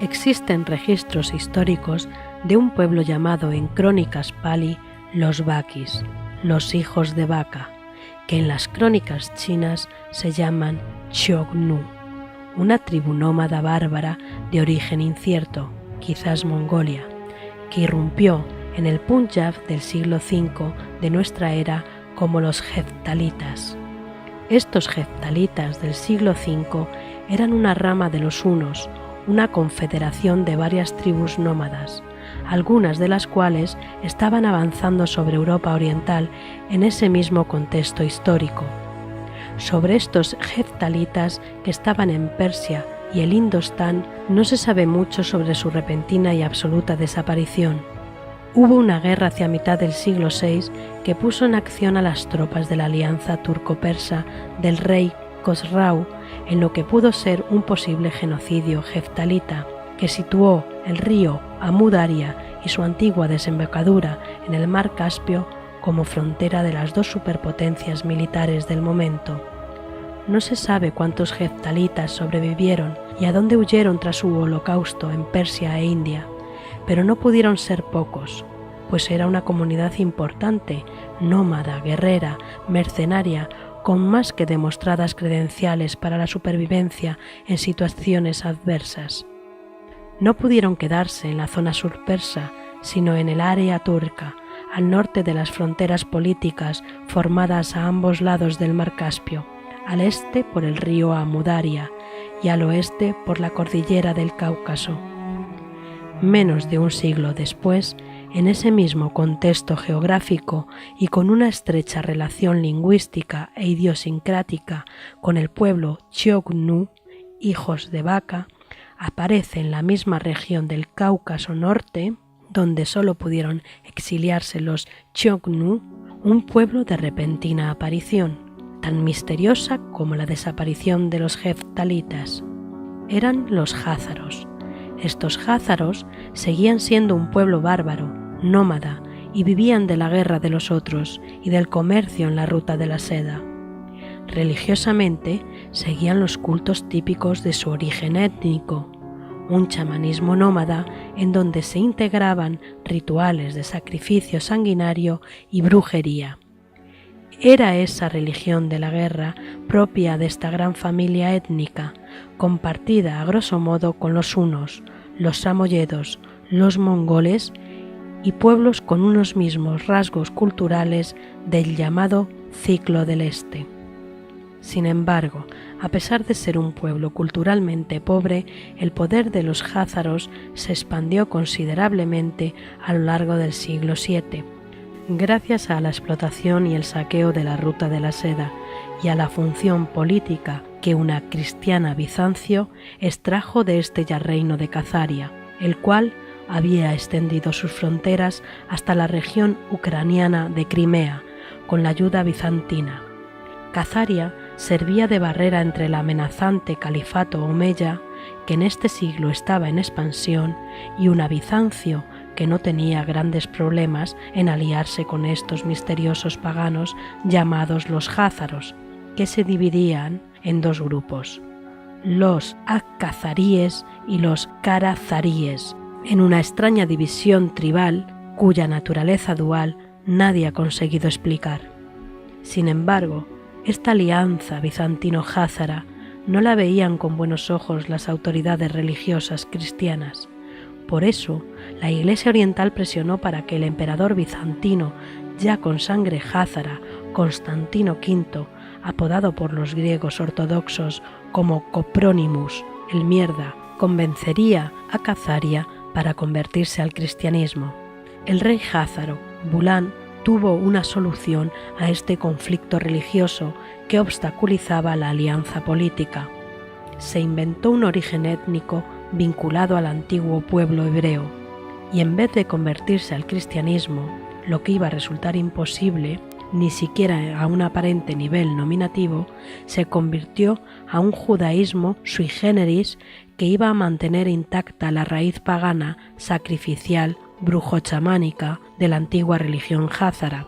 Existen registros históricos de un pueblo llamado en crónicas pali los Bakis, los hijos de Vaca, que en las crónicas chinas se llaman Xiongnu, una tribu nómada bárbara de origen incierto, quizás Mongolia, que irrumpió en el Punjab del siglo V de nuestra era como los heftalitas. Estos heftalitas del siglo V eran una rama de los hunos, una confederación de varias tribus nómadas, algunas de las cuales estaban avanzando sobre Europa Oriental en ese mismo contexto histórico. Sobre estos heftalitas que estaban en Persia y el Indostán no se sabe mucho sobre su repentina y absoluta desaparición. Hubo una guerra hacia mitad del siglo VI que puso en acción a las tropas de la alianza turco-persa del rey Khosrau en lo que pudo ser un posible genocidio heftalita, que situó el río Amu Daria y su antigua desembocadura en el mar Caspio como frontera de las dos superpotencias militares del momento. No se sabe cuántos heftalitas sobrevivieron y a dónde huyeron tras su holocausto en Persia e India, pero no pudieron ser pocos, pues era una comunidad importante, nómada, guerrera, mercenaria, con más que demostradas credenciales para la supervivencia en situaciones adversas. No pudieron quedarse en la zona sur persa, sino en el área turca, al norte de las fronteras políticas formadas a ambos lados del mar Caspio, al este por el río Amu Daria y al oeste por la cordillera del Cáucaso. Menos de un siglo después, en ese mismo contexto geográfico y con una estrecha relación lingüística e idiosincrática con el pueblo Xiongnu, hijos de Vaca, aparece en la misma región del Cáucaso Norte, donde solo pudieron exiliarse los Xiongnu, un pueblo de repentina aparición, tan misteriosa como la desaparición de los heftalitas. Eran los jázaros. Estos jázaros seguían siendo un pueblo bárbaro, nómada, y vivían de la guerra de los otros y del comercio en la ruta de la seda. Religiosamente seguían los cultos típicos de su origen étnico, un chamanismo nómada en donde se integraban rituales de sacrificio sanguinario y brujería. Era esa religión de la guerra propia de esta gran familia étnica, compartida a grosso modo con los hunos, los samoyedos, los mongoles y pueblos con unos mismos rasgos culturales del llamado Ciclo del Este. Sin embargo, a pesar de ser un pueblo culturalmente pobre, el poder de los jázaros se expandió considerablemente a lo largo del siglo VII, gracias a la explotación y el saqueo de la ruta de la seda y a la función política que una cristiana Bizancio extrajo de este ya reino de Cazaria, el cual había extendido sus fronteras hasta la región ucraniana de Crimea con la ayuda bizantina. Cazaria servía de barrera entre el amenazante califato omeya, que en este siglo estaba en expansión, y una Bizancio que no tenía grandes problemas en aliarse con estos misteriosos paganos llamados los jázaros, que se dividían en dos grupos, los akkazaríes y los karazaríes, en una extraña división tribal cuya naturaleza dual nadie ha conseguido explicar. Sin embargo, esta alianza bizantino-jázara no la veían con buenos ojos las autoridades religiosas cristianas. Por eso, la Iglesia Oriental presionó para que el emperador bizantino, ya con sangre jázara, Constantino V, apodado por los griegos ortodoxos como Coprónimus, el mierda, convencería a Cazaria para convertirse al cristianismo. El rey jázaro, Bulán, tuvo una solución a este conflicto religioso que obstaculizaba la alianza política. Se inventó un origen étnico vinculado al antiguo pueblo hebreo, y en vez de convertirse al cristianismo, lo que iba a resultar imposible, ni siquiera a un aparente nivel nominativo, se convirtió a un judaísmo sui generis que iba a mantener intacta la raíz pagana, sacrificial, brujo-chamánica de la antigua religión jázara,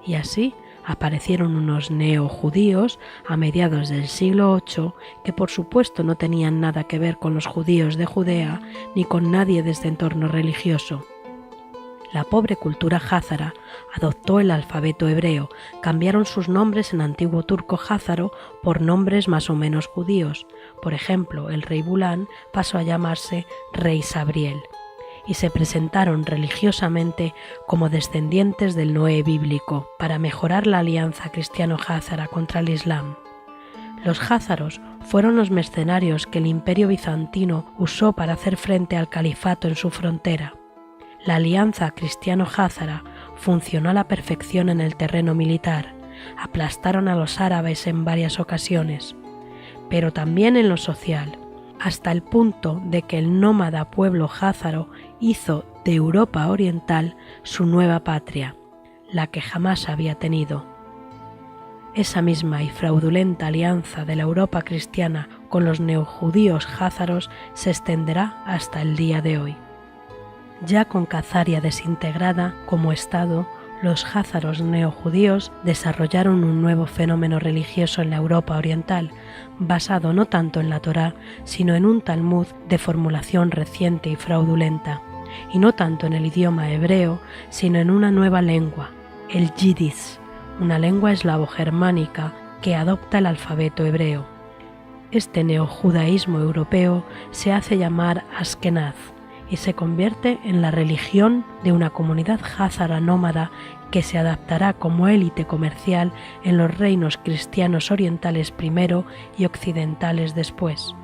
y así Aparecieron unos neojudíos a mediados del siglo VIII que por supuesto no tenían nada que ver con los judíos de Judea ni con nadie de este entorno religioso. La pobre cultura házara adoptó el alfabeto hebreo, cambiaron sus nombres en antiguo turco házaro por nombres más o menos judíos. Por ejemplo, el rey Bulán pasó a llamarse rey Sabriel, y se presentaron religiosamente como descendientes del Noé bíblico para mejorar la alianza cristiano-házara contra el Islam. Los házaros fueron los mercenarios que el imperio bizantino usó para hacer frente al califato en su frontera. La alianza cristiano-házara funcionó a la perfección en el terreno militar, aplastaron a los árabes en varias ocasiones, pero también en lo social, hasta el punto de que el nómada pueblo házaro hizo de Europa Oriental su nueva patria, la que jamás había tenido. Esa misma y fraudulenta alianza de la Europa cristiana con los neojudíos házaros se extenderá hasta el día de hoy. Ya con Khazaria desintegrada como Estado, los házaros neojudíos desarrollaron un nuevo fenómeno religioso en la Europa oriental, basado no tanto en la Torá, sino en un Talmud de formulación reciente y fraudulenta, y no tanto en el idioma hebreo, sino en una nueva lengua, el Yiddish, una lengua eslavo-germánica que adopta el alfabeto hebreo. Este neojudaísmo europeo se hace llamar Askenaz, y se convierte en la religión de una comunidad házara nómada que se adaptará como élite comercial en los reinos cristianos orientales primero y occidentales después.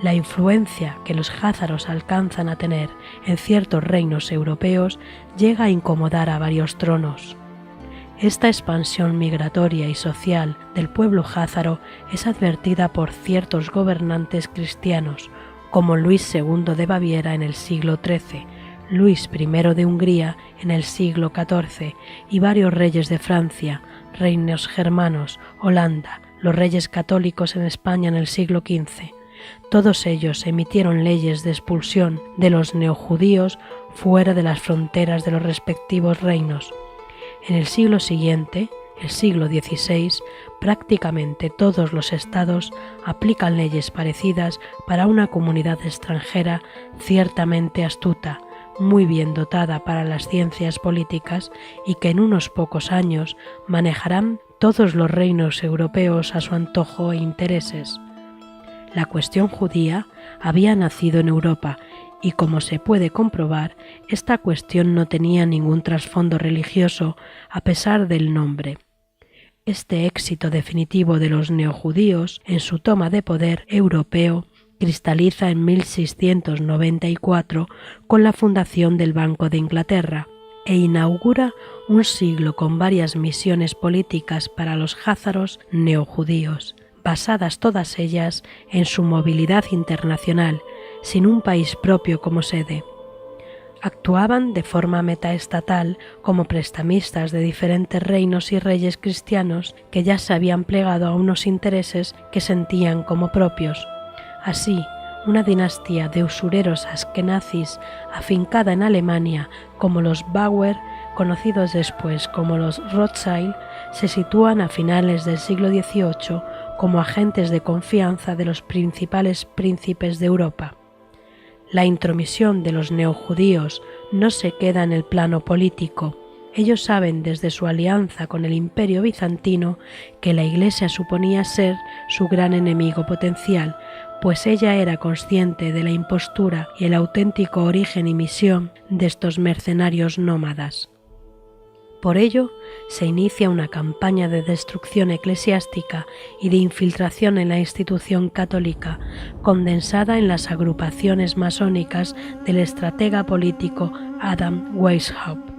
La influencia que los házaros alcanzan a tener en ciertos reinos europeos llega a incomodar a varios tronos. Esta expansión migratoria y social del pueblo házaro es advertida por ciertos gobernantes cristianos, como Luis II de Baviera en el siglo XIII, Luis I de Hungría en el siglo XIV y varios reyes de Francia, reinos germanos, Holanda, los reyes católicos en España en el siglo XV. Todos ellos emitieron leyes de expulsión de los neojudíos fuera de las fronteras de los respectivos reinos. En el siglo siguiente, el siglo XVI, prácticamente todos los estados aplican leyes parecidas para una comunidad extranjera ciertamente astuta, muy bien dotada para las ciencias políticas y que en unos pocos años manejarán todos los reinos europeos a su antojo e intereses. La cuestión judía había nacido en Europa y, como se puede comprobar, esta cuestión no tenía ningún trasfondo religioso a pesar del nombre. Este éxito definitivo de los neojudíos en su toma de poder europeo cristaliza en 1694 con la fundación del Banco de Inglaterra e inaugura un siglo con varias misiones políticas para los házaros neojudíos, basadas todas ellas en su movilidad internacional, sin un país propio como sede. Actuaban de forma metaestatal como prestamistas de diferentes reinos y reyes cristianos que ya se habían plegado a unos intereses que sentían como propios. Así, una dinastía de usureros askenazis afincada en Alemania, como los Bauer, conocidos después como los Rothschild, se sitúan a finales del siglo XVIII como agentes de confianza de los principales príncipes de Europa. La intromisión de los neojudíos no se queda en el plano político. Ellos saben desde su alianza con el Imperio bizantino que la Iglesia suponía ser su gran enemigo potencial, pues ella era consciente de la impostura y el auténtico origen y misión de estos mercenarios nómadas. Por ello, se inicia una campaña de destrucción eclesiástica y de infiltración en la institución católica, condensada en las agrupaciones masónicas del estratega político Adam Weishaupt.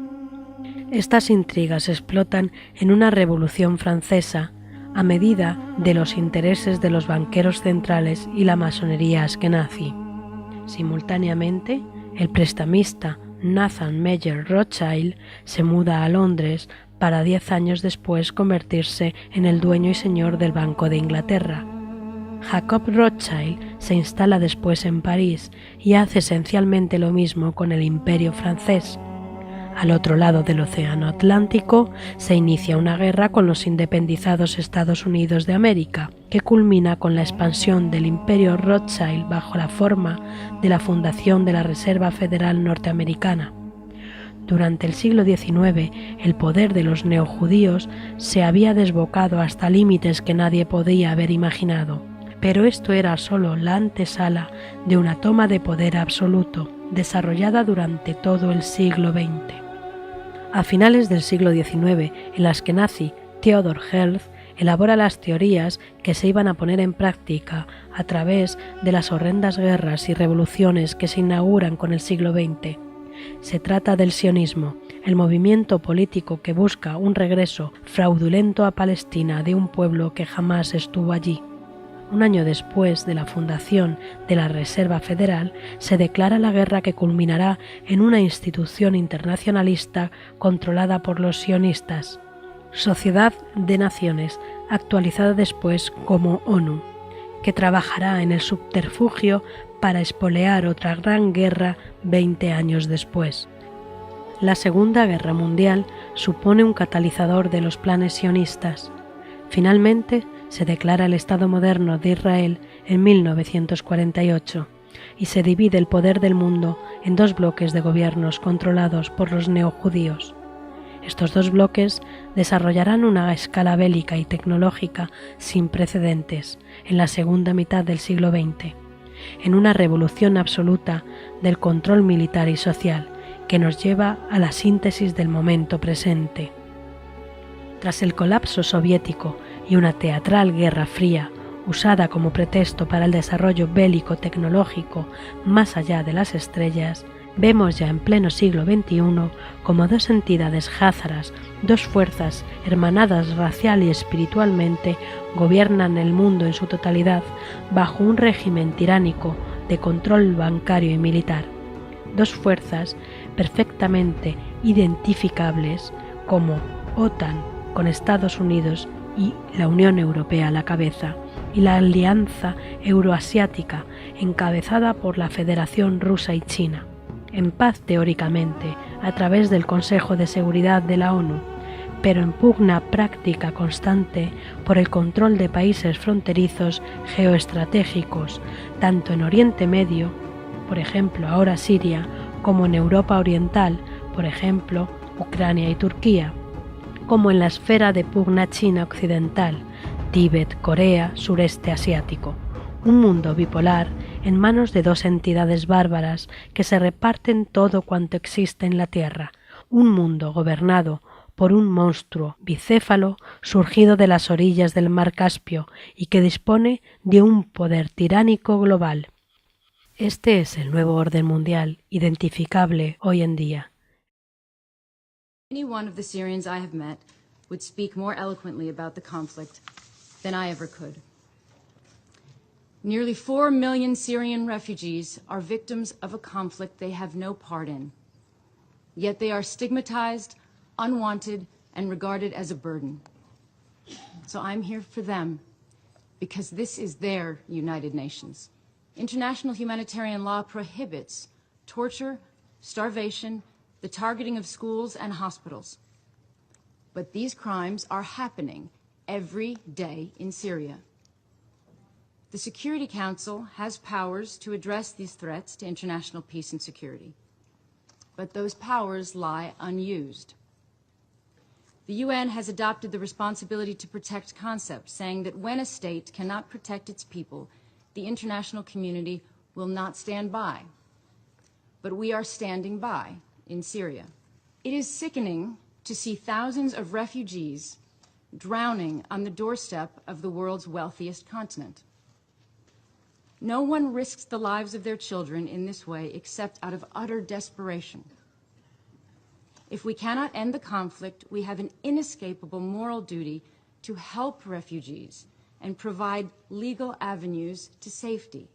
Estas intrigas explotan en una revolución francesa, a medida de los intereses de los banqueros centrales y la masonería askenazi. Simultáneamente, el prestamista Nathan Meyer Rothschild se muda a Londres para 10 años después convertirse en el dueño y señor del Banco de Inglaterra. Jacob Rothschild se instala después en París y hace esencialmente lo mismo con el Imperio francés. Al otro lado del Océano Atlántico se inicia una guerra con los independizados Estados Unidos de América, que culmina con la expansión del Imperio Rothschild bajo la forma de la fundación de la Reserva Federal Norteamericana. Durante el siglo XIX, el poder de los neojudíos se había desbocado hasta límites que nadie podía haber imaginado, pero esto era solo la antesala de una toma de poder absoluto, desarrollada durante todo el siglo XX. A finales del siglo XIX, en las que nazi Theodor Herzl elabora las teorías que se iban a poner en práctica a través de las horrendas guerras y revoluciones que se inauguran con el siglo XX. Se trata del sionismo, el movimiento político que busca un regreso fraudulento a Palestina de un pueblo que jamás estuvo allí. Un año después de la fundación de la Reserva Federal, se declara la guerra que culminará en una institución internacionalista controlada por los sionistas, Sociedad de Naciones, actualizada después como ONU, que trabajará en el subterfugio para espolear otra gran guerra 20 años después. La Segunda Guerra Mundial supone un catalizador de los planes sionistas. Finalmente, se declara el Estado moderno de Israel en 1948 y se divide el poder del mundo en dos bloques de gobiernos controlados por los neojudíos. Estos dos bloques desarrollarán una escala bélica y tecnológica sin precedentes en la segunda mitad del siglo XX, en una revolución absoluta del control militar y social que nos lleva a la síntesis del momento presente. Tras el colapso soviético y una teatral Guerra Fría, usada como pretexto para el desarrollo bélico-tecnológico más allá de las estrellas, vemos ya en pleno siglo XXI como dos entidades házaras, dos fuerzas hermanadas racial y espiritualmente, gobiernan el mundo en su totalidad bajo un régimen tiránico de control bancario y militar. Dos fuerzas perfectamente identificables como OTAN con Estados Unidos y la Unión Europea a la cabeza, y la Alianza Euroasiática encabezada por la Federación Rusa y China, en paz teóricamente a través del Consejo de Seguridad de la ONU, pero en pugna práctica constante por el control de países fronterizos geoestratégicos, tanto en Oriente Medio, por ejemplo ahora Siria, como en Europa Oriental, por ejemplo Ucrania y Turquía, como en la esfera de pugna China occidental, Tíbet, Corea, sureste asiático. Un mundo bipolar en manos de dos entidades bárbaras que se reparten todo cuanto existe en la Tierra. Un mundo gobernado por un monstruo bicéfalo surgido de las orillas del mar Caspio y que dispone de un poder tiránico global. Este es el nuevo orden mundial, identificable hoy en día. Any one of the Syrians I have met would speak more eloquently about the conflict than I ever could. Nearly 4 million Syrian refugees are victims of a conflict they have no part in. Yet they are stigmatized, unwanted, and regarded as a burden. So I'm here for them, because this is their United Nations. International humanitarian law prohibits torture, starvation, the targeting of schools and hospitals. But these crimes are happening every day in Syria. The Security Council has powers to address these threats to international peace and security, but those powers lie unused. The UN has adopted the responsibility to protect concept, saying that when a state cannot protect its people, the international community will not stand by. But we are standing by in Syria. It is sickening to see thousands of refugees drowning on the doorstep of the world's wealthiest continent. No one risks the lives of their children in this way except out of utter desperation. If we cannot end the conflict, we have an inescapable moral duty to help refugees and provide legal avenues to safety.